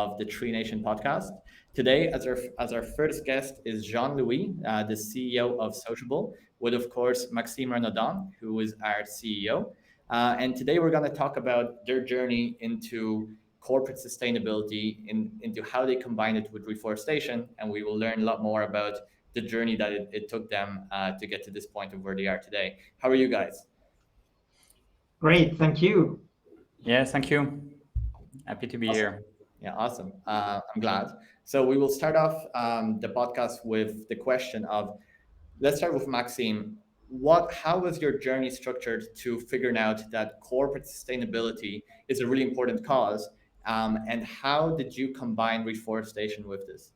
of the Tree Nation podcast. Today, as our first guest is JeanLouis, the CEO of Sociabble, with of course Maxime Renaudin, who is our CEO. And today we're going to talk about their journey into corporate sustainability, into how they combine it with reforestation, and we will learn a lot more about the journey that it took them to get to this point of where they are today. How are you guys? Great, thank you. Yeah, thank you. Happy to be here. Yeah, awesome. I'm glad. So we will start off the podcast with the question of, let's start with Maxime. How was your journey structured to figuring out that corporate sustainability is a really important cause? And how did you combine reforestation with this?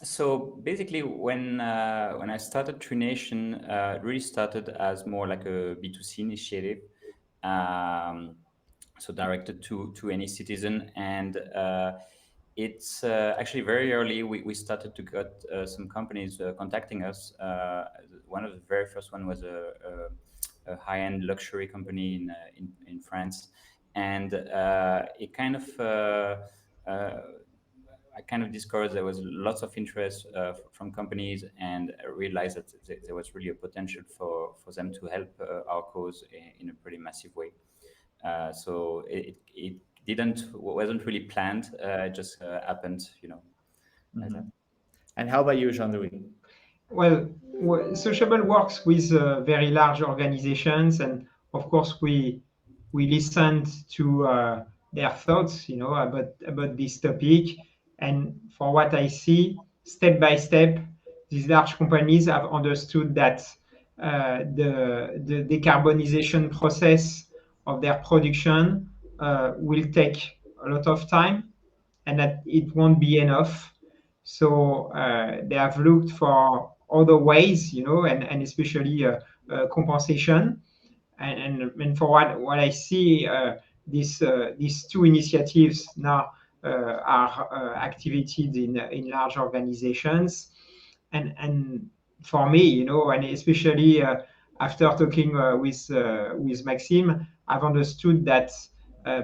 So basically, when I started Tree Nation, it really started as more like a B2C initiative, so directed to any citizen. And it's actually very early. We started to get some companies contacting us. One of the very first one was a high-end luxury company in France, and it kind of. I kind of discovered there was lots of interest from companies, and I realized that there was really a potential for them to help our cause in a pretty massive way. So it wasn't really planned. It just happened, like that. And how about you, Jean-Louis? Well, Sociable works with very large organizations, and of course we listened to their thoughts, about this topic. And for what I see, step by step, these large companies have understood that the decarbonization process of their production will take a lot of time, and that it won't be enough. So they have looked for other ways, and especially compensation. And for what I see, these two initiatives now are activated in large organizations. And for me, and especially after talking with Maxime, I've understood that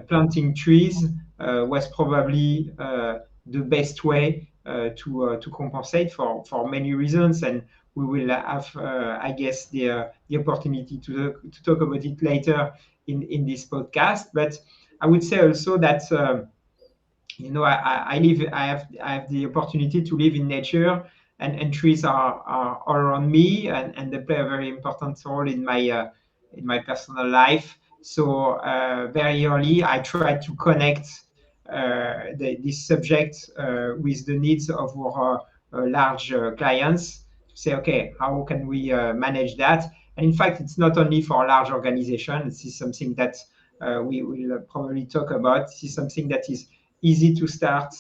planting trees was probably the best way to compensate for many reasons, and we will have, I guess, the opportunity to talk about it later in this podcast. But I would say also that I have the opportunity to live in nature, and trees are all around me, and they play a very important role in my personal life. So very early, I tried to connect this subject with the needs of our large clients, to say, okay, how can we manage that? And in fact, it's not only for large organizations. This is something that we will probably talk about. This is something that is easy to start.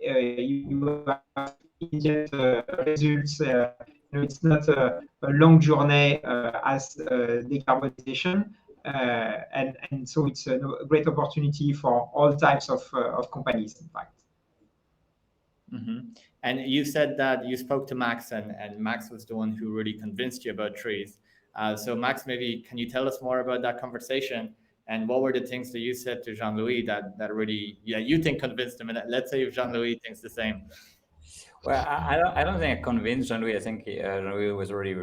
You have immediate results. It's not a long journey as decarbonization. And so it's a great opportunity for all types of companies, in fact. And you said that you spoke to Max, and Max was the one who really convinced you about trees. So Max, maybe can you tell us more about that conversation? And what were the things that you said to Jean-Louis that really, you think convinced him? And let's say if Jean-Louis thinks the same. Well, I don't think I convinced Jean-Louis. I think Jean-Louis was already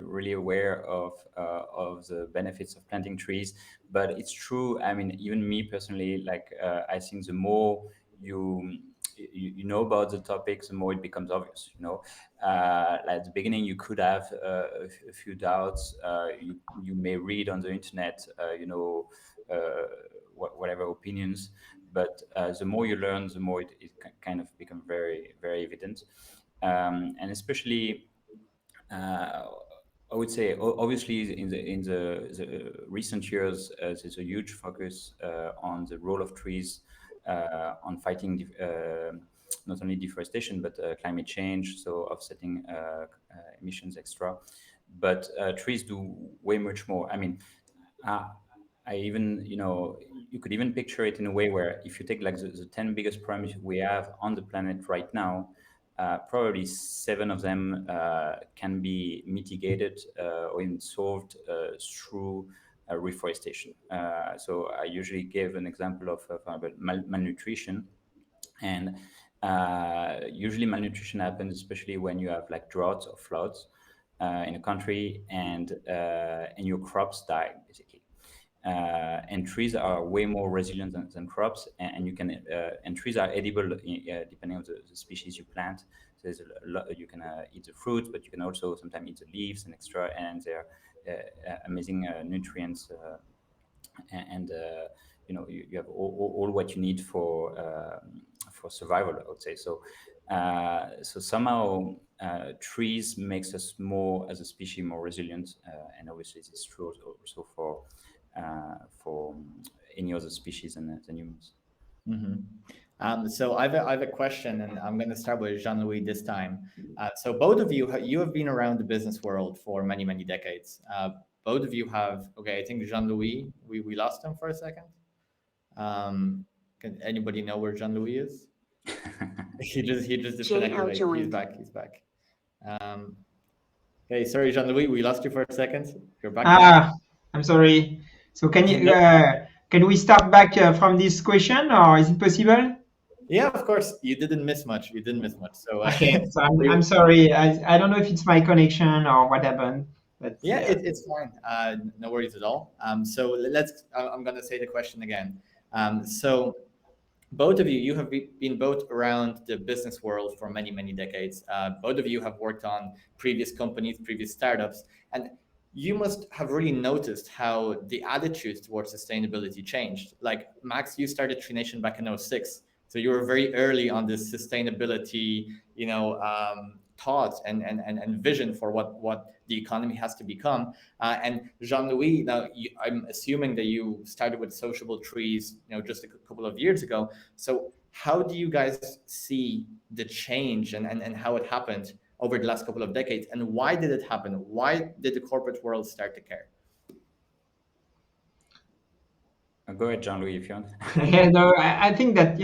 really aware of the benefits of planting trees. But it's true. I mean, even me personally, like I think the more you know about the topic, the more it becomes obvious. Like at the beginning, you could have a few doubts. You may read on the internet, whatever opinions. But the more you learn, the more it kind of becomes very, very evident. And especially, I would say, obviously, in the recent years, there's a huge focus on the role of trees on fighting not only deforestation, but climate change, so offsetting emissions extra. But trees do way much more. I mean, I even, you could even picture it in a way where if you take like the 10 biggest problems we have on the planet right now, probably 7 of them can be mitigated or even solved through reforestation. So I usually give an example of malnutrition, and usually malnutrition happens especially when you have like droughts or floods in a country, and your crops die basically. And trees are way more resilient than crops, and you can and trees are edible depending on the species you plant. So there's a lot, you can eat the fruit, but you can also sometimes eat the leaves and extra, and they're amazing nutrients, and you have all what you need for survival, I would say. So so somehow trees makes us more as a species more resilient, and obviously this is true also for any other species than humans. So I have a question, and I'm going to start with Jean-Louis this time. So both of you, you have been around the business world for many, many decades. Both of you have, okay, I think Jean-Louis, we lost him for a second. Can anybody know where Jean-Louis is? He just disconnected. JL He's joined. back. He's back. Okay, sorry, Jean-Louis, we lost you for a second. You're back now. Ah, I'm sorry. So can we start back from this question, or is it possible? Yeah, of course. You didn't miss much. You didn't miss much. So Okay, so I'm sorry. I don't know if it's my connection or what happened, but yeah, it's fine. No worries at all. So let's. I'm going to say the question again. So both of you, you have been both around the business world for many, many decades. Both of you have worked on previous companies, previous startups, and you must have really noticed how the attitude towards sustainability changed. Like Max, you started Tree Nation back in '06, so you were very early on this sustainability, thoughts and vision for what the economy has to become. And Jean-Louis, now I'm assuming that you started with Sociabble Trees, just a couple of years ago. So how do you guys see the change and how it happened over the last couple of decades, and why did it happen? Why did the corporate world start to care? Go ahead, Jean-Louis, if you want. yeah, no, I think that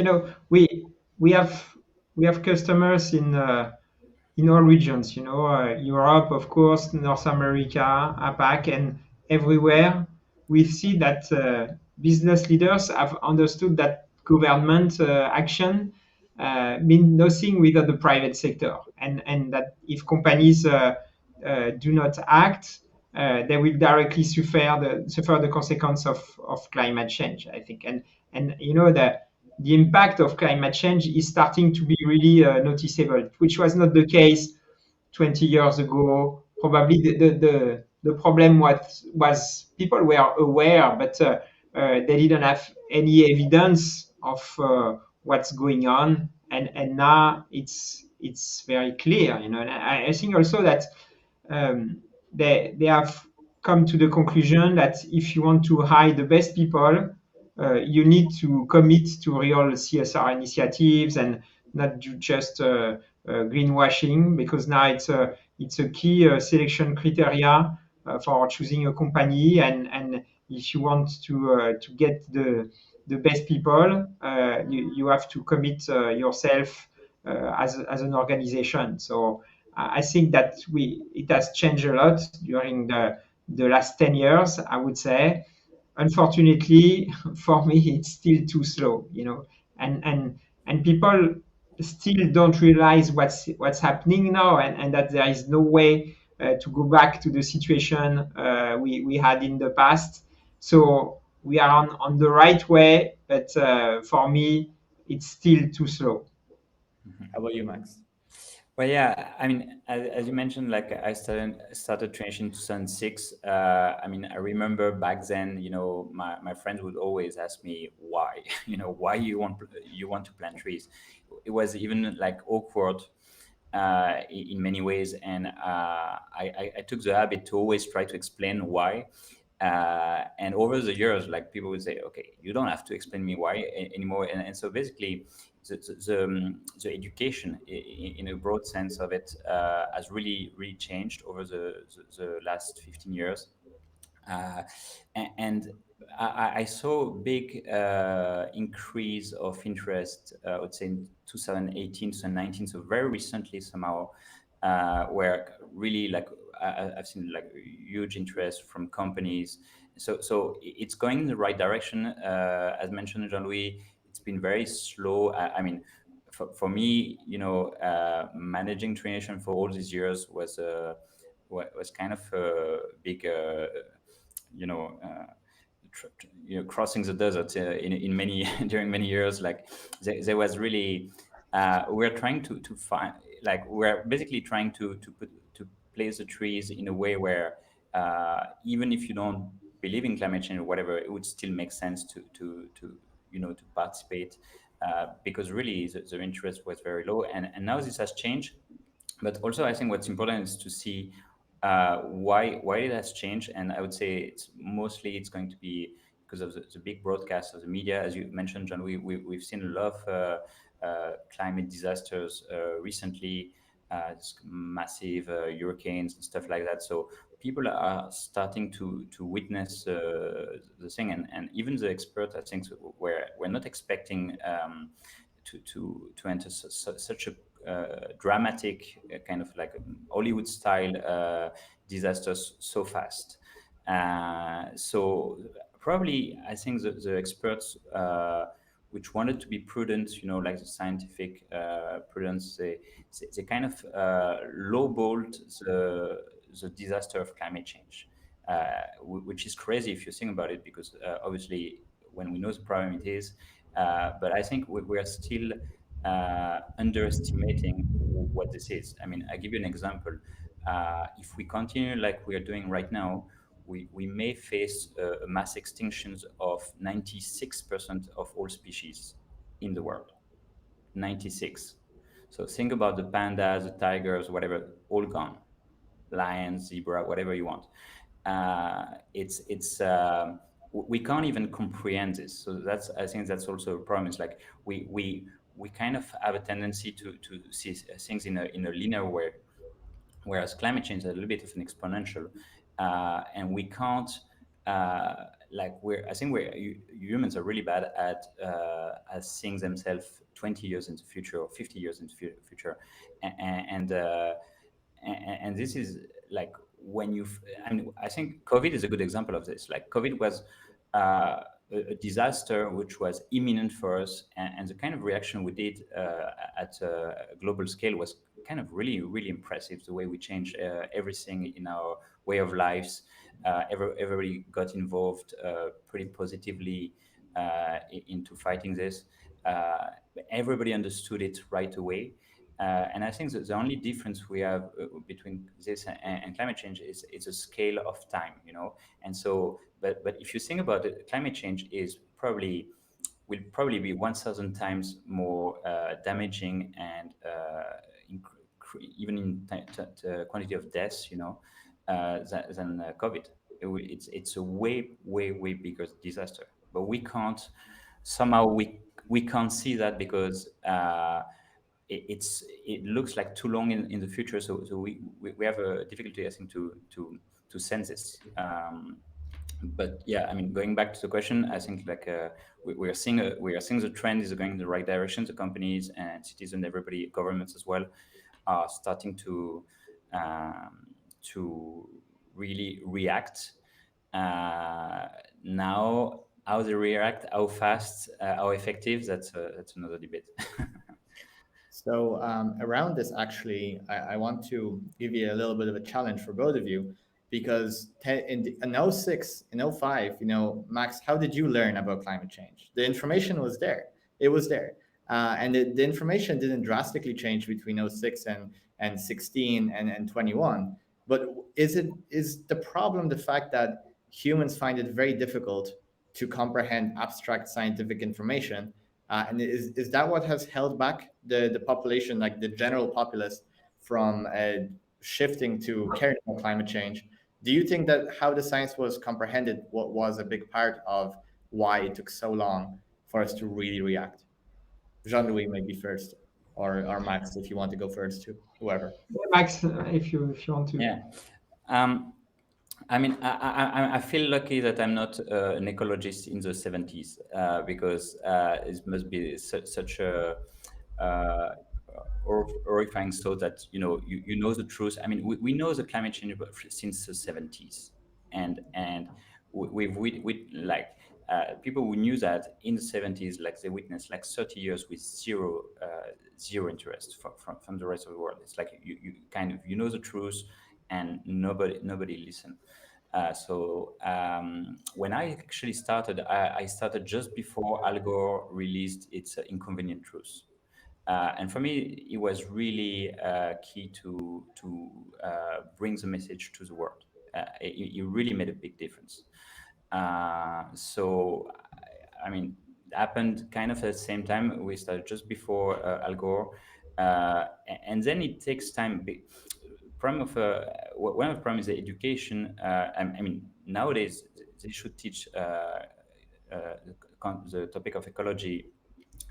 we have customers in all regions. Europe, of course, North America, APAC, and everywhere. We see that business leaders have understood that government action means nothing without the private sector, and that if companies do not act, they will directly suffer the consequence of climate change, I think. And the impact of climate change is starting to be really noticeable, which was not the case 20 years ago. Probably the problem was people were aware, but they didn't have any evidence of what's going on, and now it's very clear. And I think also that they have come to the conclusion that if you want to hire the best people, you need to commit to real CSR initiatives and not do just greenwashing, because now it's a key selection criteria for choosing a company. And if you want to get the best people, you have to commit yourself as an organization. So I think that it has changed a lot during the last 10 years, I would say. Unfortunately, for me, it's still too slow, and people still don't realize what's happening now, and that there is no way to go back to the situation we had in the past. So we are on the right way, but for me, it's still too slow. How about you, Max? Well, yeah, I mean, as you mentioned, like I started Tree Nation in 2006. I mean, I remember back then, my friends would always ask me why, why you want to plant trees. It was even like awkward in many ways, and I took the habit to always try to explain why. And over the years, like people would say, okay, you don't have to explain me why anymore. And so basically, the education in a broad sense of it has really changed over the last 15 years. And I saw a big increase of interest, I would say in 2018, 2019, so very recently somehow, where really like I've seen like huge interest from companies So it's going in the right direction. As mentioned, Jean-Louis, it's been very slow. I mean, for me, managing Traination for all these years was kind of a big, you know. Crossing the desert in many during many years. Like there was really we're trying to find, like, we're basically trying to place the trees in a way where even if you don't believe in climate change or whatever, it would still make sense to participate, because really the interest was very low, and now this has changed. But also, I think what's important is to see why it has changed. And I would say it's going to be because of the big broadcast of the media. As you mentioned, John, we've seen a lot of climate disasters recently, massive hurricanes and stuff like that. So people are starting to witness the thing, and even the experts, I think, we're not expecting to enter such a dramatic kind of like Hollywood style disasters so fast. So probably I think the experts which wanted to be prudent, like the scientific prudence, they kind of lowballed the disaster of climate change, which is crazy if you think about it, because obviously when we know the problem it is, but I think we are still underestimating what this is. I mean, I give you an example. If we continue like we are doing right now, we may face a mass extinctions of 96% of all species in the world. 96. So think about the pandas, the tigers, whatever, all gone. Lions, zebra, whatever you want. We can't even comprehend this. So I think that's also a problem. It's like we kind of have a tendency to see things in a linear way, whereas climate change is a little bit of an exponential, and we can't I think humans are really bad at seeing themselves 20 years into the future or 50 years into the future, and and this is like when I think COVID is a good example of this. Like COVID was a disaster which was imminent for us, and the kind of reaction we did at a global scale was kind of really, really impressive. The way we changed everything in our way of lives, everybody got involved pretty positively into fighting this. Everybody understood it right away. And I think that the only difference we have between this and climate change is a scale of time, And so, but if you think about it, climate change will probably be 1,000 times more damaging and even in quantity of deaths, than COVID. It's a way bigger disaster. But we can't somehow we can't see that because it looks like too long in the future. So we have a difficulty, I think, to sense this. But yeah, I mean, going back to the question, I think like we are seeing the trend is going in the right direction. The companies and citizens, everybody, governments as well, are starting to really react. Now, how they react, how fast, how effective, that's another debate. So around this, actually, I want to give you a little bit of a challenge for both of you, because in 06, in 05, Max, how did you learn about climate change? The information was there. It was there. And the information didn't drastically change between 06 and 16 and 21. But is the problem the fact that humans find it very difficult to comprehend abstract scientific information? And is that what has held back the population, like the general populace, from shifting to caring about climate change? Do you think that how the science was comprehended was a big part of why it took so long for us to really react? Jean-Louis maybe first, or Max, if you want to go first too, whoever. Max, if you want to. Yeah. I mean, I feel lucky that I'm not an ecologist in the 70s because it must be such a horrifying thought that you know the truth. I mean, we know the climate change since the 70s, and with like people who knew that in the 70s, like they witnessed like 30 years with zero interest from the rest of the world. It's like you kind of you know the truth, and nobody listen. When I actually started, I started just before Al Gore released its Inconvenient Truth. And for me, it was really key to bring the message to the world. It really made a big difference. I mean, it happened kind of at the same time. We started just before Al Gore, and then it takes time. Problem of one of the problems is the education. I mean, nowadays they should teach the topic of ecology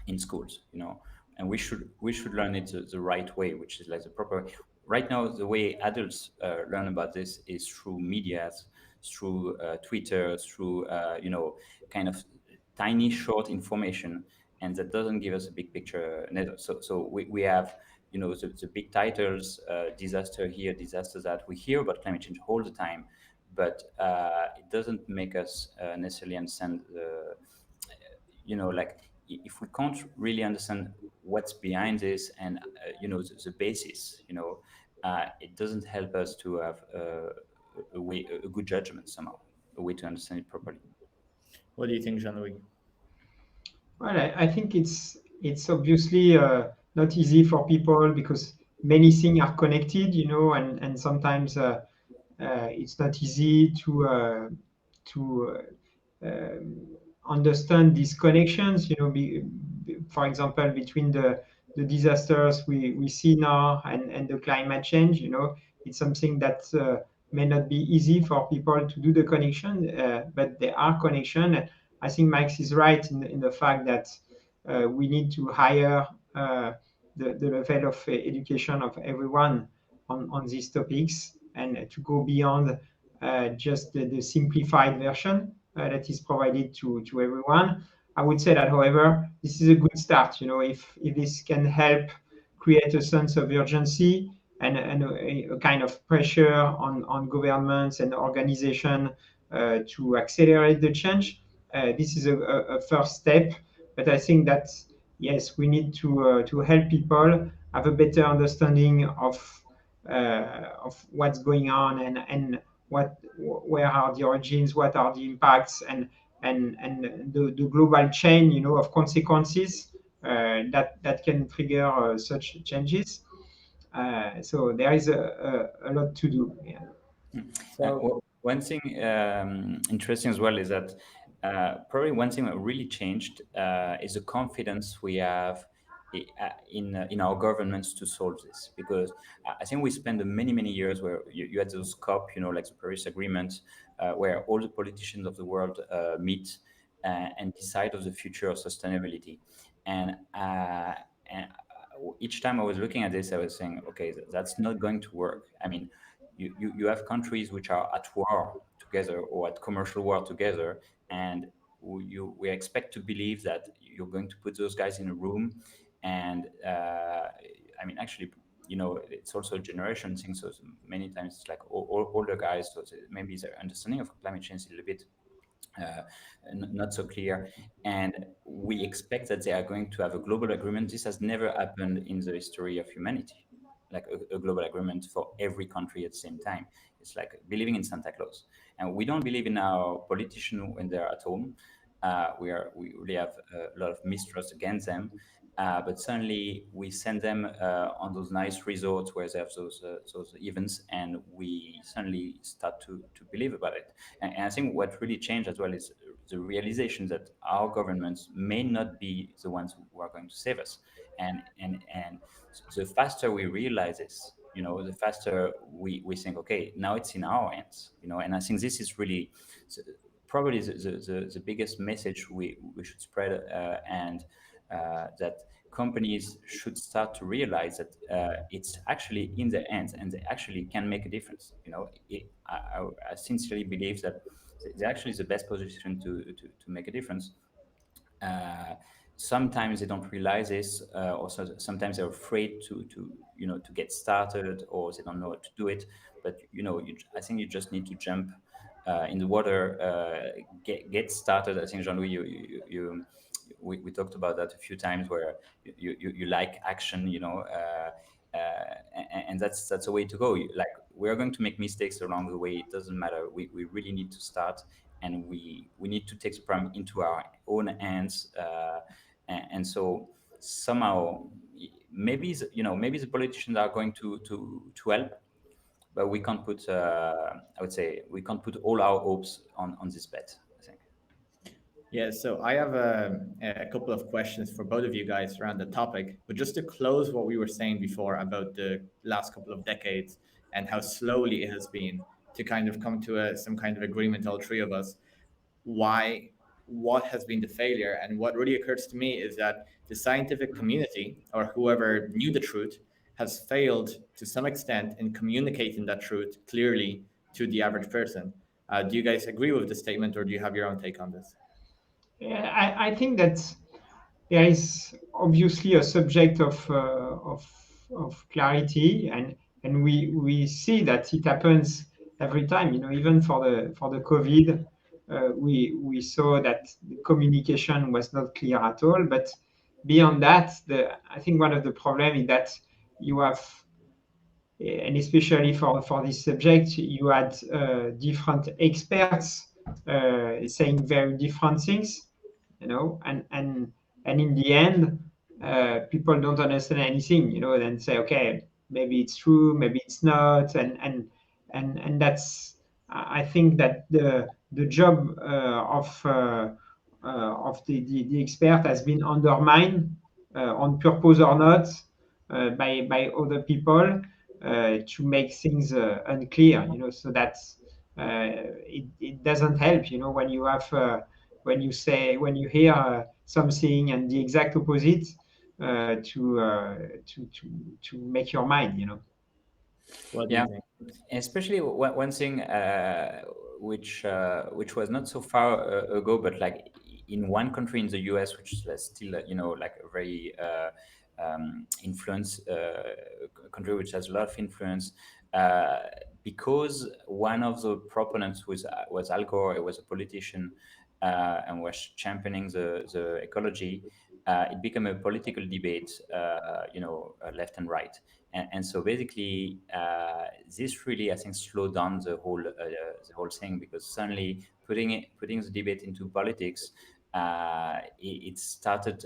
in schools, and we should learn it the right way, which is like the proper. Right now, the way adults learn about this is through medias, through Twitter, through kind of tiny short information, and that doesn't give us a big picture neither. So we have the big titles, disaster here, disaster that. We hear about climate change all the time, but it doesn't make us necessarily understand the like if we can't really understand what's behind this and the basis, it doesn't help us to have a good judgment somehow, a way to understand it properly. What do you think, Jean-Louis? Well, I think it's obviously not easy for people because many things are connected, and sometimes it's not easy to understand these connections, for example, between the disasters we see now and the climate change. It's something that may not be easy for people to do the connection, but there are connections. I think Max is right in the fact that we need to higher the level of education of everyone on these topics and to go beyond just the simplified version that is provided to everyone. I would say that, however, this is a good start. If this can help create a sense of urgency and a kind of pressure on governments and organization to accelerate the change, this is a first step. But I think that, yes, we need to help people have a better understanding of what's going on and where are the origins, what are the impacts, and the global chain, of consequences that can trigger such changes. So there is a lot to do. Yeah. So One thing interesting as well is that probably one thing that really changed is the confidence we have in our governments to solve this. Because I think we spent many years where you had those COP, like the Paris Agreement, where all the politicians of the world meet and decide of the future of sustainability. And each time I was looking at this, I was saying, okay, that's not going to work. I mean, you have countries which are at war together or at commercial war together, and we expect to believe that you're going to put those guys in a room, and I mean, actually, it's also a generation thing. So many times it's like older guys, so maybe their understanding of climate change is a little bit uh, not so clear, and we expect that they are going to have a global agreement. This has never happened in the history of humanity, like a global agreement for every country at the same time. It's like believing in Santa Claus, and we don't believe in our politicians when they're at home. We really have a lot of mistrust against them. But suddenly we send them on those nice resorts where they have those events, and we suddenly start to believe about it. And I think what really changed as well is the realization that our governments may not be the ones who are going to save us. And the faster we realize this, the faster we think, okay, now it's in our hands. And I think this is really probably the biggest message we should spread, and that companies should start to realize that it's actually in their hands and they actually can make a difference. I sincerely believe that they're actually the best position to make a difference. Uh, Sometimes they don't realize this, or sometimes they're afraid to get started, or they don't know how to do it. But I think you just need to jump in the water get started. I think Jean-Louis, we talked about that a few times, where you like action, and that's a way to go. Like, we're going to make mistakes along the way. It doesn't matter. We really need to start, and we need to take the problem into our own hands. And so somehow, maybe maybe the politicians are going to help, but we can't put I would say we can't put all our hopes on this bet, I think. Yeah, so I have a couple of questions for both of you guys around the topic. But just to close what we were saying before about the last couple of decades and how slowly it has been to kind of come to some kind of agreement, all three of us, what has been the failure. And what really occurs to me is that the scientific community, or whoever knew the truth, has failed to some extent in communicating that truth clearly to the average person. Do you guys agree with the statement, or do you have your own take on this? Yeah, I think that there is obviously a subject of clarity, and we see that it happens every time. Even for the COVID, we saw that the communication was not clear at all. But beyond that, I think one of the problem is that you have, and especially for this subject, you had different experts saying very different things, and in the end, people don't understand anything, then say, okay, maybe it's true, maybe it's not, and that's, I think that the job of the expert has been undermined, on purpose or not, by other people, to make things unclear, so that it doesn't help, when you have when you hear something and the exact opposite, to make your mind, What do you Yeah, think? especially one thing, which was not so far ago, but like in one country in the US, which is still like a very influence country, which has a lot of influence, uh, because one of the proponents was Al Gore. It was a politician, and was championing the ecology. It became a political debate, left and right. And so basically, this really, I think, slowed down the whole thing, because suddenly putting the debate into politics, it started,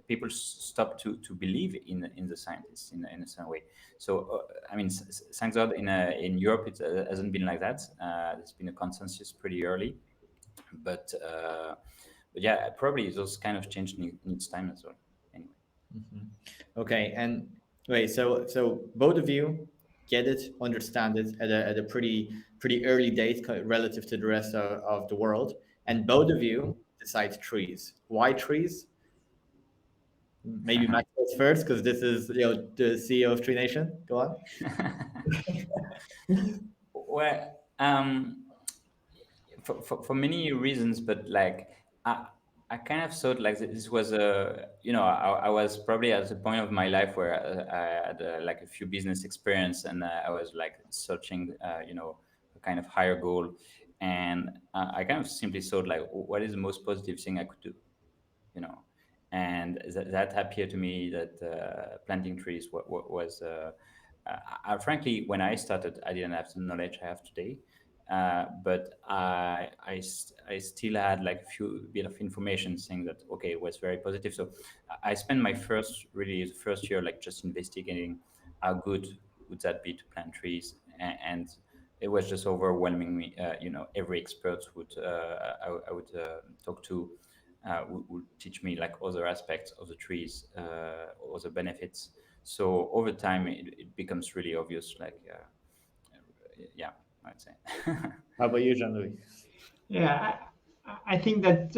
people stopped to believe in the scientists in a certain way. So I mean, thank God, in Europe it hasn't been like that. There's been a consensus pretty early, but yeah, probably those kind of change needs time as well. Anyway. Mhm. Okay, and wait, so both of you get it, understand it at a pretty early date relative to the rest of the world, and both of you decide trees. Why trees? Maybe Max goes first because this is the CEO of Tree Nation. Go on. Well, for many reasons, but like I kind of thought like this was I was probably at the point of my life where I had like a few business experience, and I was like searching a kind of higher goal, and I kind of simply thought like, what is the most positive thing I could do, you know and that appeared to me that planting trees was frankly, when I started, I didn't have the knowledge I have today, but I still had like a few bit of information saying that, okay, it was very positive. So I spent my the first year like just investigating how good would that be to plant trees, and it was just overwhelming me. Every expert I would talk to would teach me like other aspects of the trees, other benefits. So over time, it becomes really obvious. Like, yeah, I'd say. How about you, Jean-Louis? Yeah, I think that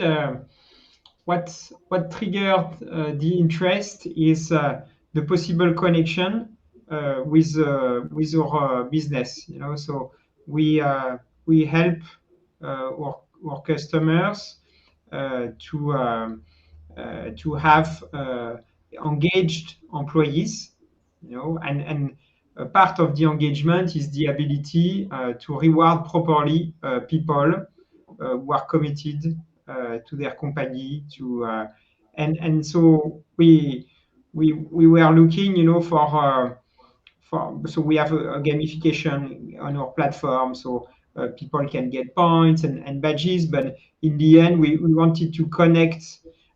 what triggered the interest is the possible connection with our business. So we help our customers to have engaged employees, and a part of the engagement is the ability to reward properly people who are committed to their company. And so we were looking, so we have a gamification on our platform, so people can get points and badges. But in the end, we wanted to connect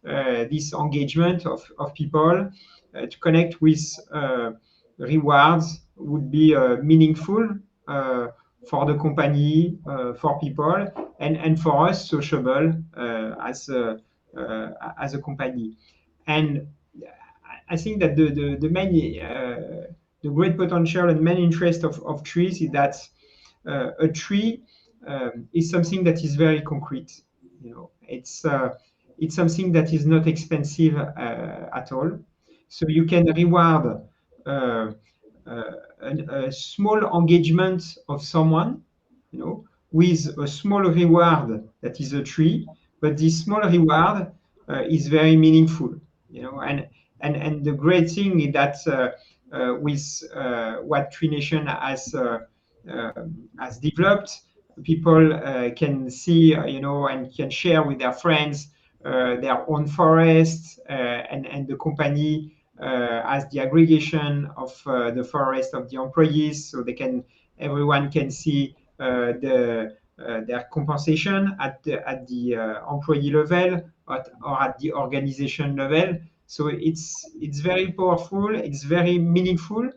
this engagement of people to connect with rewards would be meaningful for the company, for people, and for us, Sociabble, as a company. And I think that the main the great potential and main interest of trees is that a tree is something that is very concrete. It's something that is not expensive at all. So you can reward uh, a small engagement of someone, with a small reward that is a tree, but this small reward is very meaningful, and the great thing is that with what Tree Nation has developed, people can see, and can share with their friends their own forests, and the company as the aggregation of the forest of the employees, so everyone can see their compensation at the employee level, or at the organization level. So it's very powerful, it's very meaningful,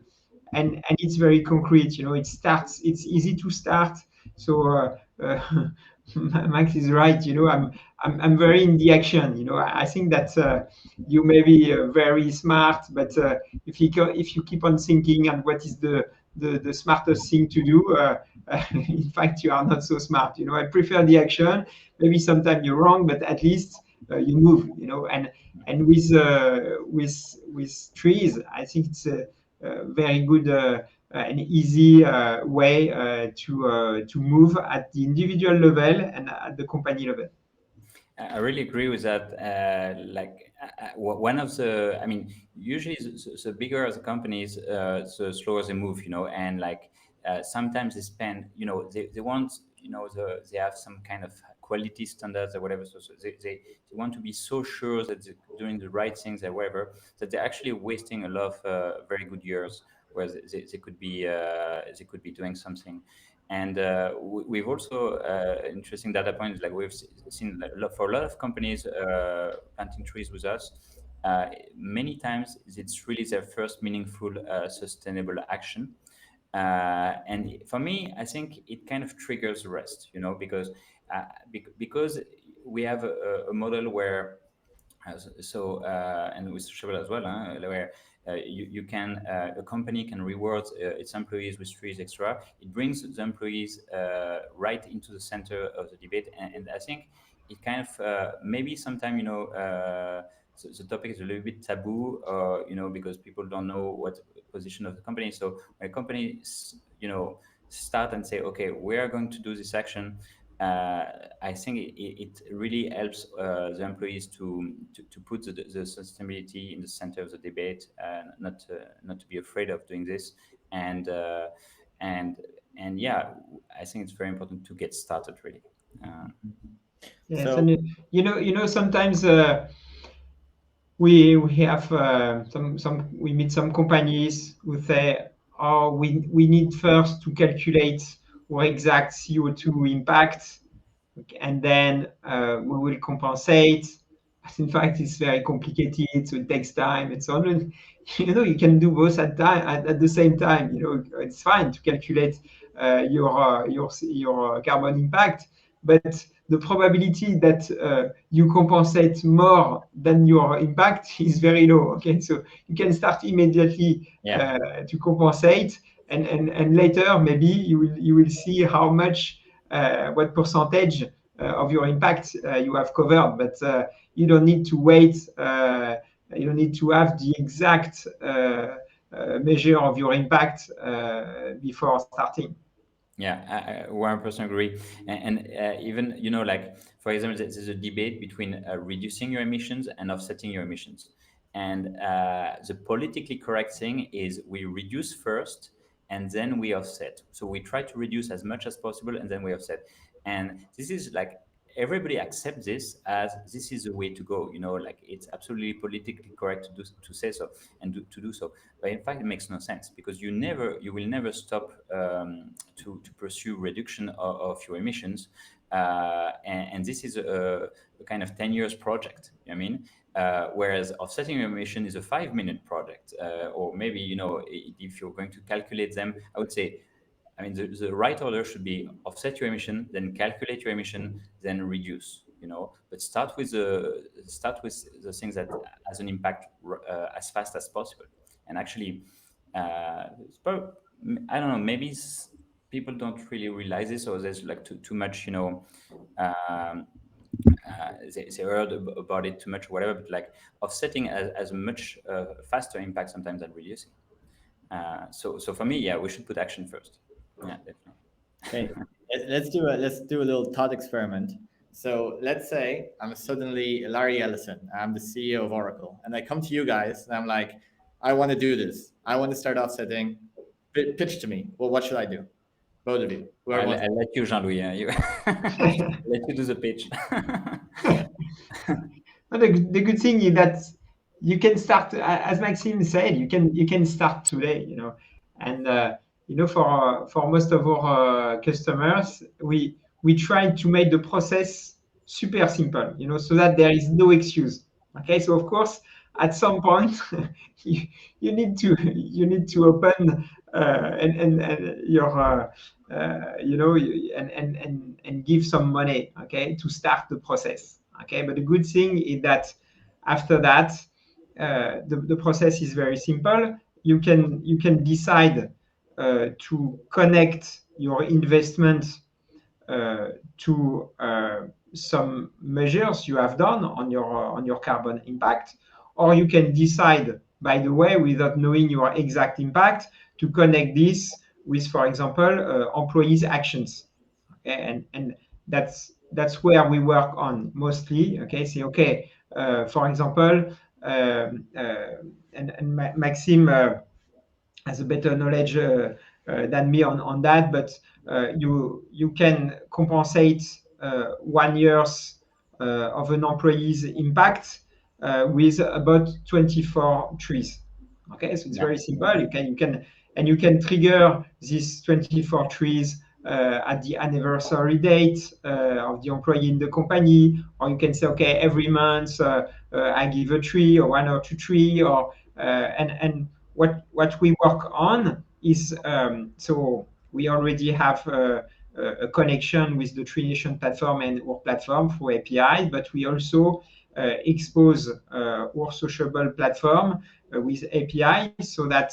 and it's very concrete. It's easy to start. So Max is right. I'm very in the action. I think that you may be very smart, but if you keep on thinking and what is the smartest thing to do, in fact you are not so smart. I prefer the action. Maybe sometimes you're wrong, but at least you move. And with trees, I think it's a very good and easy way to move at the individual level and at the company level. I really agree with that. One of the, I mean, usually the bigger the companies, the slower they move, and sometimes they spend, they want, they have some kind of quality standards or whatever. So they want to be so sure that they're doing the right things or whatever, that they're actually wasting a lot of very good years where they could be doing something. And we've also interesting data points, like we've seen for a lot of companies planting trees with us. Many times it's really their first meaningful sustainable action. And for me, I think it kind of triggers the rest, because we have a model where and with Sociabble as well, where you can a company can reward its employees with trees extra. It brings the employees right into the center of the debate, and I think it kind of maybe sometime the topic is a little bit taboo, because people don't know what position of the company. So when a company start and say, okay, we are going to do this action, I think it really helps the employees to put the sustainability in the center of the debate, not to be afraid of doing this, and yeah, I think it's very important to get started really. Yes, So- and sometimes we have we meet some companies who say, oh, we need first to calculate our exact CO2 impact, and then we will compensate. But in fact, it's very complicated, so it takes time and so on. And, you can do both at the same time. It's fine to calculate your carbon impact, but the probability that you compensate more than your impact is very low. Okay, so you can start immediately to compensate, and later maybe you will see how much, what percentage of your impact you have covered, but you don't need to wait. You don't need to have the exact measure of your impact before starting. Yeah, I 100% agree. And even, for example, there's a debate between reducing your emissions and offsetting your emissions. And the politically correct thing is we reduce first, and then we offset. So we try to reduce as much as possible, and then we offset. And this is like everybody accepts this as this is the way to go. Like it's absolutely politically correct to say so and to do so. But in fact, it makes no sense because you will never stop to pursue reduction of your emissions. And this is a kind of 10 years project. I mean, whereas offsetting your emission is a 5-minute project, or maybe if you're going to calculate them, I would say, I mean, the right order should be offset your emission, then calculate your emission, then reduce. But start with the things that has an impact as fast as possible. And actually, I don't know, maybe people don't really realize this, or there's like too much, they heard about it too much, or whatever. But like offsetting as a much faster impact sometimes than reducing. So for me, yeah, we should put action first. Yeah, definitely. Okay, let's do a little thought experiment. So let's say I'm suddenly Larry Ellison. I'm the CEO of Oracle, and I come to you guys, and I'm like, I want to do this. I want to start offsetting. Pitch to me. Well, what should I do? Both of you. Whoever wants. I'll let you, JeanLouis. Yeah, let you do the pitch. But the good thing is that you can start, as Maxime said, you can start today, and for most of our customers, we try to make the process super simple, so that there is no excuse. Okay, so of course, at some point, you need to open and your and give some money, okay, to start the process. Okay, but the good thing is that after that, the process is very simple. You can decide to connect your investment to some measures you have done on your carbon impact, or you can decide, by the way, without knowing your exact impact, to connect this with, for example, employees' actions. Okay? And that's where we work on mostly. Okay, say okay, for example, and Maxime has a better knowledge than me on that, but you can compensate 1 year's of an employee's impact with about 24 trees. Okay, so it's very simple. You can trigger these 24 trees at the anniversary date of the employee in the company, or you can say, okay, every month I give a tree or 1 or 2 tree, or and what we work on is so we already have a connection with the Tree Nation platform and our platform through API, but we also expose our Sociabble platform with API so that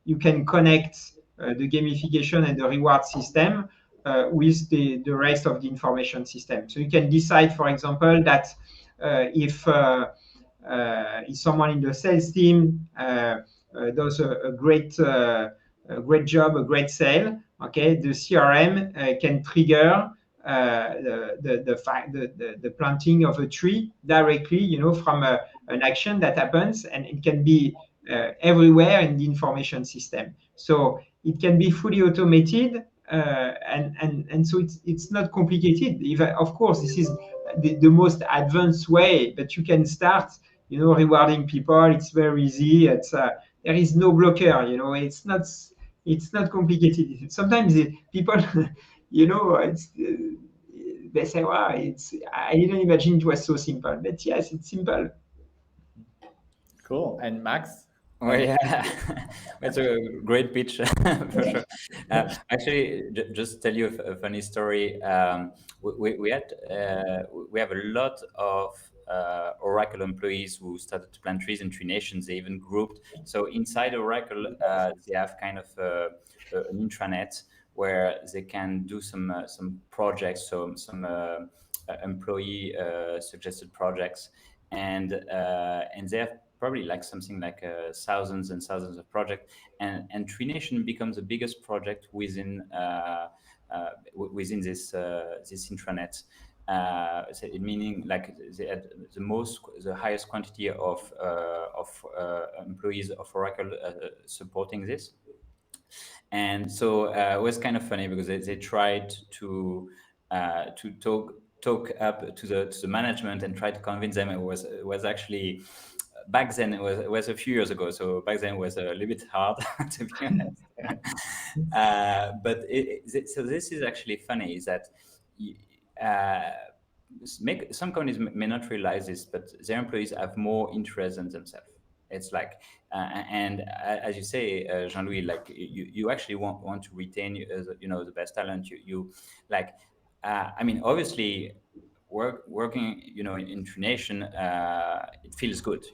you can connect the gamification and the reward system with the rest of the information system. So you can decide, for example, that if someone in the sales team does a great job, a great sale, okay, the CRM can trigger the planting of a tree directly, from an action that happens, and it can be everywhere in the information system. So it can be fully automated, and so it's not complicated. Of course, this is the most advanced way, but you can start, rewarding people. It's very easy. There is no blocker. It's not complicated. Sometimes people, they say, "Wow, I didn't imagine it was so simple." But yes, it's simple. Cool. And Max? Well, yeah, that's a great pitch for sure. Actually, just tell you a funny story. We have a lot of Oracle employees who started to plant trees in Tree Nations. They even grouped. So inside Oracle, they have kind of an intranet where they can do some projects, so some employee suggested projects, and they have probably like something like thousands and thousands of projects, and Tree Nation becomes the biggest project within this intranet. So meaning like they had the highest quantity of employees of Oracle supporting this. And so it was kind of funny because they tried to talk up to the management and try to convince them. It was actually back then, it was a few years ago, so back then it was a little bit hard to be honest. But so this is actually funny, is that uh, some companies may not realize this, but their employees have more interest than themselves. It's like, and as you say, Jean-Louis, like you actually want to retain, the best talent. You like, I mean, obviously, working, in True Nation, it feels good,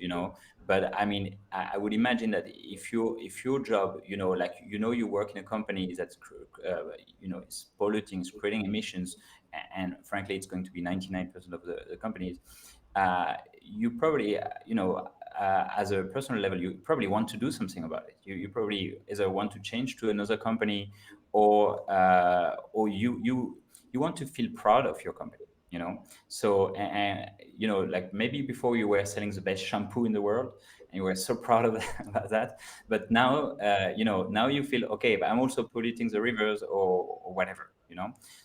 But I mean, I would imagine that if your job, like, you work in a company that's, is polluting, is creating emissions, and frankly, it's going to be 99% of the companies. You probably, as a personal level, you probably want to do something about it. You probably either want to change to another company, or you want to feel proud of your company. So, and like, maybe before you were selling the best shampoo in the world and you were so proud of about that, but now, now you feel okay, but I'm also polluting the rivers, or whatever.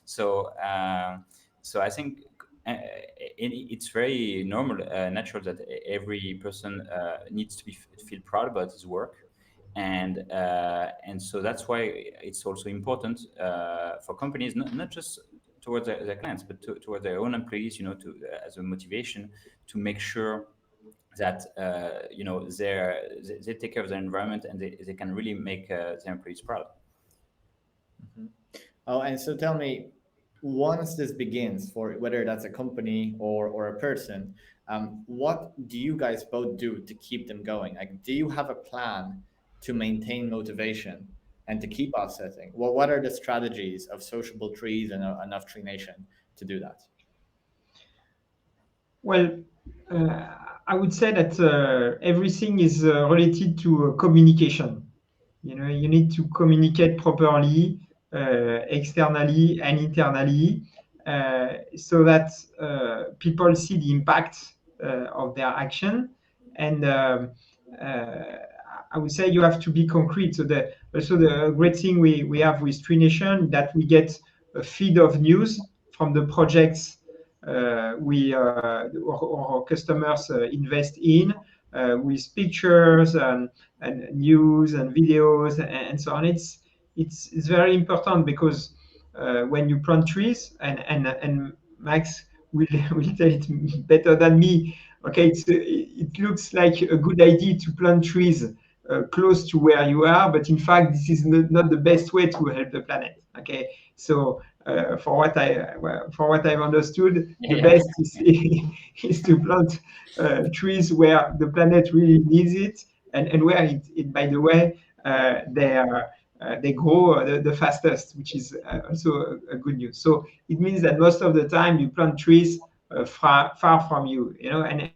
So I think, it's very normal, natural, that every person needs to feel proud about his work. And so that's why it's also important, for companies, not just towards their clients, but towards their own employees, to as a motivation, to make sure that, they take care of their environment, and they can really make their employees proud. Mhm. Oh, and so tell me, once this begins, for whether that's a company or a person, what do you guys both do to keep them going? Like, do you have a plan to maintain motivation and to keep offsetting? Well, what are the strategies of Sociable Trees and of Tree Nation to do that? Well, I would say that everything is related to communication. You need to communicate properly, externally and internally, so that people see the impact of their action. And I would say you have to be concrete. So also the great thing we have with Tree Nation, that we get a feed of news from the projects our customers invest in, with pictures and news and videos and so on. It's very important, because when you plant trees, and Max will will tell it better than me. Okay, it looks like a good idea to plant trees close to where you are, but in fact, this is not the best way to help the planet. Okay, so for what I've understood, the Yeah. best is to plant trees where the planet really needs it, and where it by the way, they grow the fastest, which is also a good news. So it means that most of the time you plant trees far from you, and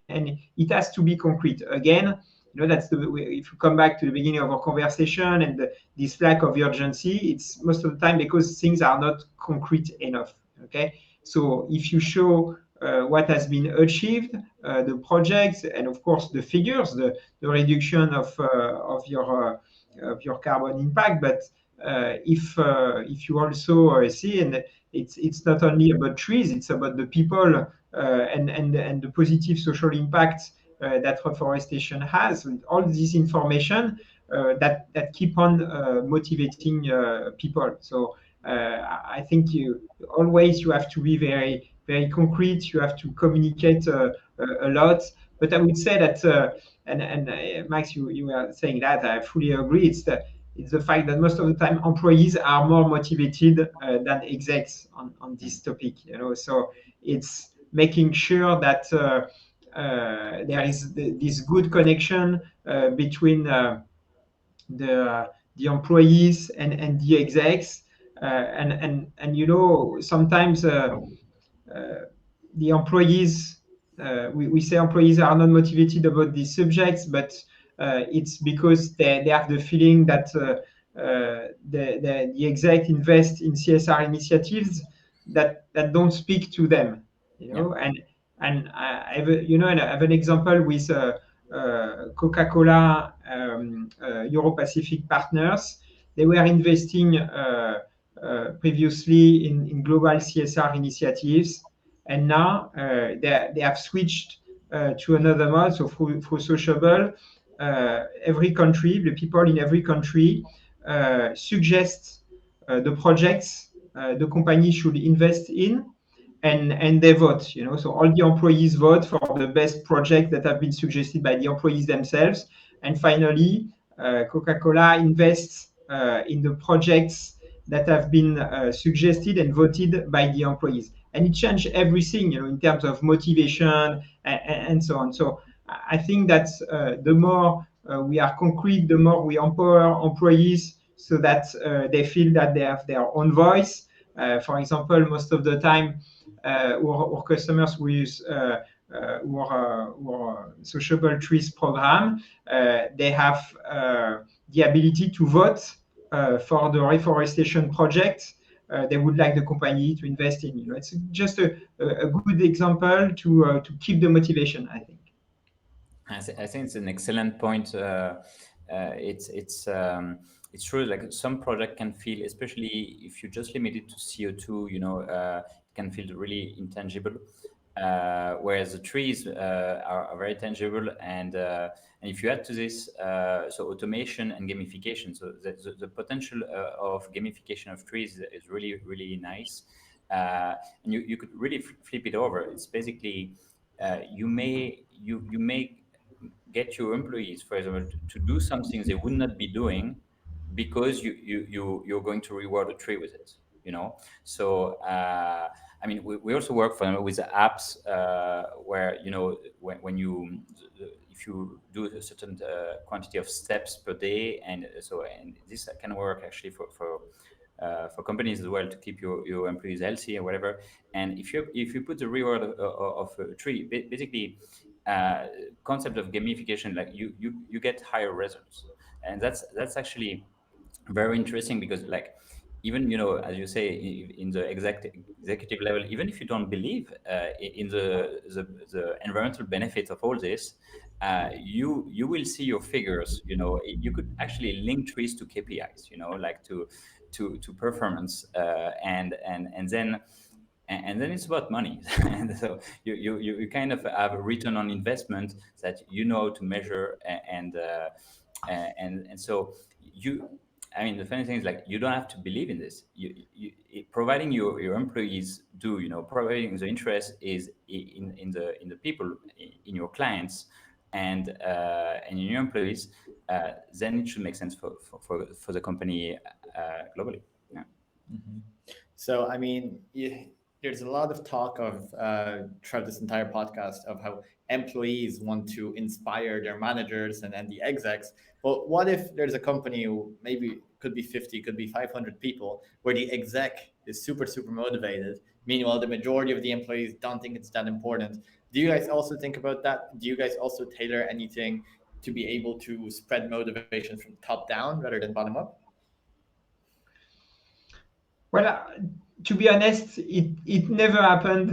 it has to be concrete. Again, that's if you come back to the beginning of our conversation, and this lack of urgency, it's most of the time because things are not concrete enough. Okay, so if you show what has been achieved, the projects, and of course the figures, the reduction of your carbon impact, but if you also see, and it's not only about trees, it's about the people, and the positive social impact that reforestation has, with all this information that keep on motivating people. So I think you have to be very very concrete. You have to communicate a lot. But I would say that, and Max, you were saying that, I fully agree. It's the fact that most of the time employees are more motivated than execs on this topic. So it's making sure that there is this good connection between the employees and the execs, and sometimes the employees, we say employees are not motivated about these subjects, but it's because they have the feeling that the exec invest in CSR initiatives that don't speak to them, Yeah. and and I have an example with Coca-Cola Euro-Pacific partners. they were investing previously in global CSR initiatives, and now they have switched to another mode. So for Sociabble, every country, the people in every country suggest the projects the company should invest in, and they vote. So all the employees vote for the best project that have been suggested by the employees themselves, and finally, Coca-Cola invests in the projects that have been suggested and voted by the employees, and it changed everything, in terms of motivation and so on. So I think that the more we are concrete, the more we empower employees so that they feel that they have their own voice. For example, most of the time, our customers who use our Sociabble Trees program, they have the ability to vote for the reforestation project they would like the company to invest in. It's just a good example to keep the motivation, I think. I think it's an excellent point. It's true. Like some project can feel, especially if you just limit it to CO2, it can feel really intangible. Whereas the trees are very tangible, and if you add to this, so automation and gamification, so the potential of gamification of trees is really, really nice, and you could really flip it over. It's basically you may get your employees, for example, to do something they would not be doing because you're going to reward a tree with it. So I mean, we also work for them with apps where when you if you do a certain quantity of steps per day, and this can work actually for companies as well, to keep your employees healthy or whatever. And if you put the reward of a tree, basically concept of gamification, like you get higher results, and that's actually very interesting, because like even as you say, in the executive level, even if you don't believe in the environmental benefits of all this, you will see your figures. You could actually link trees to KPIs, like to performance, and then it's about money. And so you kind of have a return on investment that to measure, and so I mean, the funny thing is, like, you don't have to believe in this. Providing your employees do, providing the interest is in the people, in your clients, and in your employees, then it should make sense for the company globally. Yeah. Mm-hmm. So, I mean, there's a lot of talk of throughout this entire podcast of how employees want to inspire their managers and the execs. But what if there's a company who maybe could be 50, could be 500 people, where the exec is super, super motivated? Meanwhile, the majority of the employees don't think it's that important. Do you guys also think about that? Do you guys also tailor anything to be able to spread motivation from top down rather than bottom up? Well, to be honest, it never happened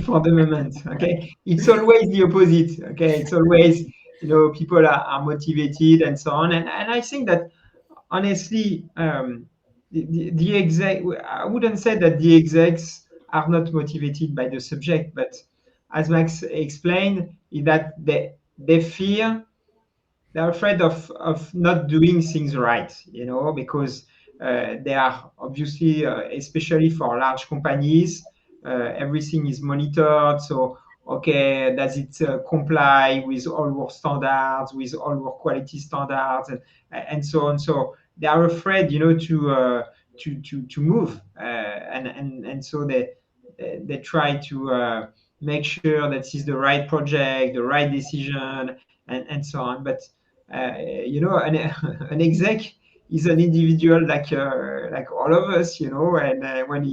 for the moment. Okay, it's always the opposite. Okay, it's always people are motivated and so on, and I think that honestly, the exec, I wouldn't say that the execs are not motivated by the subject, but as Max explained, is that they fear, they're afraid of not doing things right, because they are obviously, especially for large companies, everything is monitored. So, okay, does it comply with all our standards, with all our quality standards, and so on? So they are afraid, to move, and so they try to make sure that it's the right project, the right decision, and so on. But an exec is an individual like all of us, and when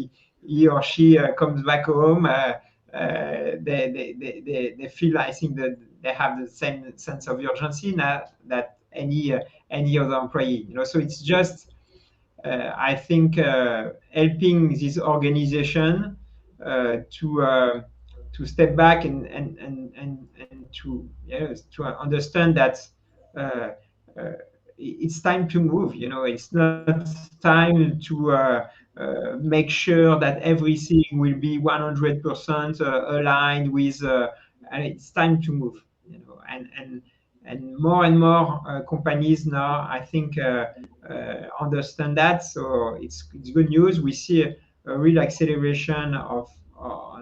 he or she comes back home, they feel, I think, that they have the same sense of urgency that any other employee. So it's just, I think, helping this organization to step back and to understand that it's time to move. It's not time to make sure that everything will be 100% aligned with. And it's time to move. And more companies now, I think, understand that. So it's good news. We see a real acceleration of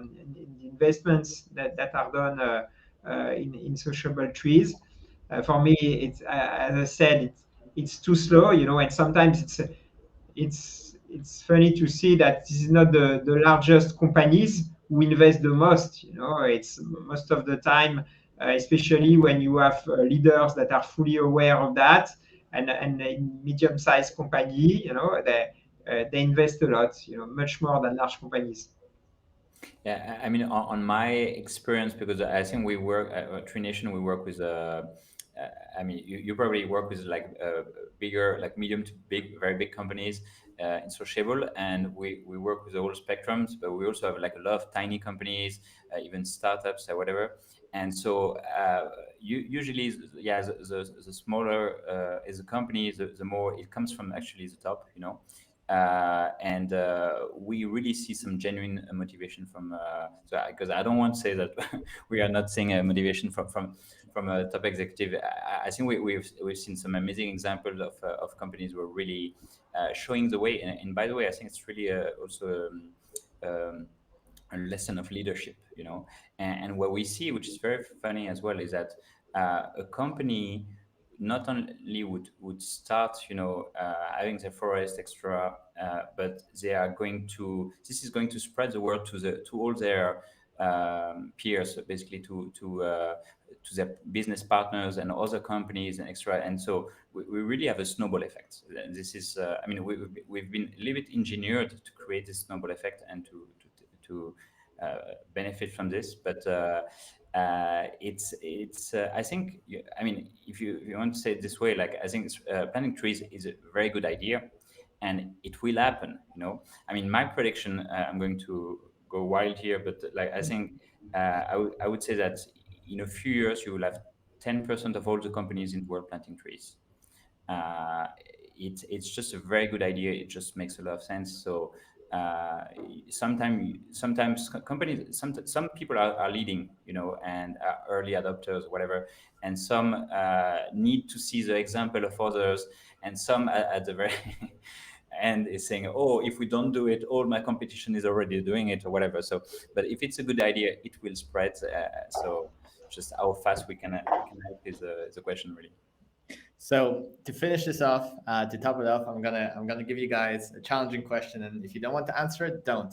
in the investments that are done in Sociabble Trees. For me, as I said, it's too slow, and sometimes it's funny to see that this is not the largest companies who invest the most. It's most of the time, especially when you have leaders that are fully aware of that, and in medium-sized company, they invest a lot, much more than large companies. Yeah, I mean, on my experience, because I think we work at Tree Nation, we work with I mean, you probably work with like bigger, like medium to big, very big companies in Sociable, and we work with the whole spectrums, but we also have like a lot of tiny companies, even startups or whatever. And so usually, yeah, the smaller is the company, the more it comes from actually the top, and we really see some genuine motivation from so because I don't want to say that we are not seeing a motivation from a top executive. I think we've seen some amazing examples of companies who are really showing the way, and by the way, I think it's really also um, a lesson of leadership, and what we see, which is very funny as well, is that a company not only would start, having the forest extra, but they are going to, this is going to spread the word to all their peers, basically to their business partners and other companies and extra. And so we really have a snowball effect. This is, I mean, we've been a little bit engineered to create this snowball effect and to benefit from this, but it's I think I mean, if you want to say it this way, like I think planting trees is a very good idea, and it will happen. I mean, my prediction, I'm going to go wild here, but like I think I would say that in a few years you will have 10% of all the companies in the world planting trees. uh, it's just a very good idea. It just makes a lot of sense. So uh, sometimes companies, some people are leading, and are early adopters, whatever, and some need to see the example of others, and some at the very end is saying, oh, if we don't do it, all my competition is already doing it or whatever. So, but if it's a good idea, it will spread. So just how fast we can help is the question, really. So to finish this off, to top it off, I'm gonna give you guys a challenging question, and if you don't want to answer it, don't.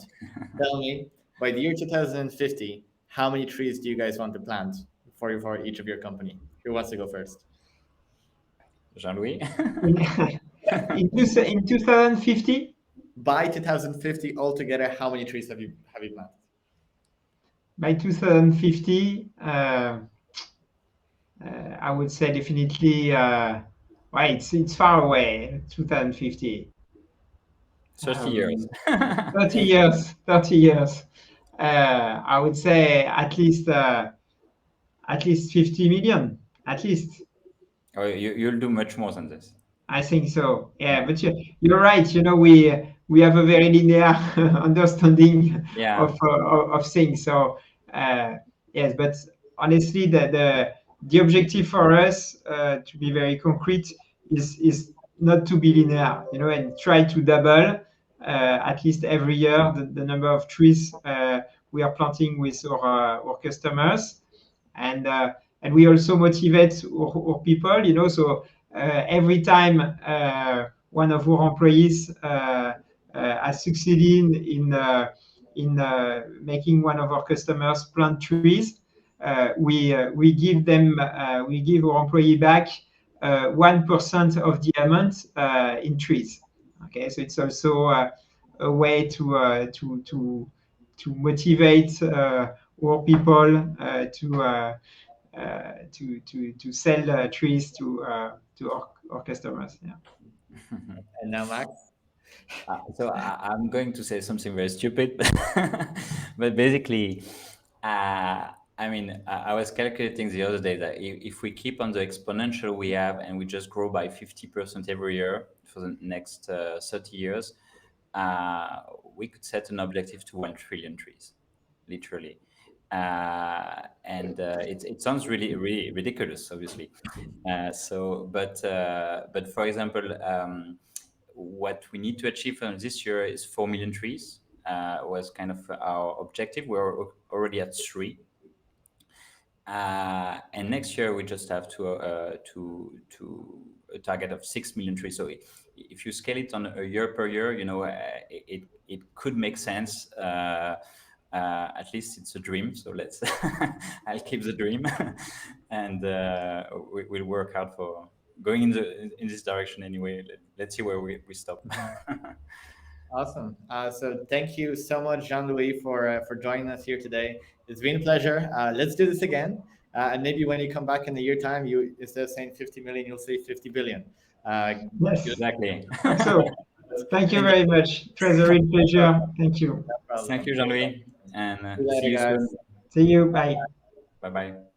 Tell me by the year 2050, how many trees do you guys want to plant for each of your company? Who wants to go first? Jean-Louis? In, in 2050, By 2050, altogether, how many trees have you planted? by 2050, I would say definitely, well, it's far away, 2050. 30 years. 30 years, 30 years. I would say at least 50 million, at least. Oh, you'll do much more than this. I think so. Yeah, Yeah. but you're right. We have a very linear understanding Yeah. of things. So yes, but honestly, the objective for us, to be very concrete, is not to be linear. And try to double at least every year the number of trees we are planting with our customers, and and we also motivate our people. So every time one of our employees has succeeded in making one of our customers plant trees, we give our employee back 1% of the amount in trees. Okay, so it's also a way to motivate our people to sell trees to our customers. Yeah. And now, Max. So I'm going to say something very stupid, but basically, I mean, I was calculating the other day that if we keep on the exponential we have and we just grow by 50% every year for the next 30 years, we could set an objective to 1 trillion trees, literally. And it sounds really, really ridiculous, obviously. But for example, what we need to achieve from this year is 4 million trees, was kind of our objective. We're already at 3. And next year we just have to a target of 6 million trees. So if you scale it on a year per year, you know, it could make sense. At least it's a dream. So let's I'll keep the dream, and we'll work out for going in this direction anyway. Let's see where we stop. Awesome. So thank you so much, Jean-Louis, for joining us here today. It's been a pleasure. Let's do this again. And maybe when you come back in a year time, you, instead of saying 50 million, you'll say 50 billion. Yes, Exactly. so thank you very much. It was a real pleasure. Thank you. No problem. Thank you, Jean-Louis, and See you later, see you guys. soon. See you. Bye. Bye bye.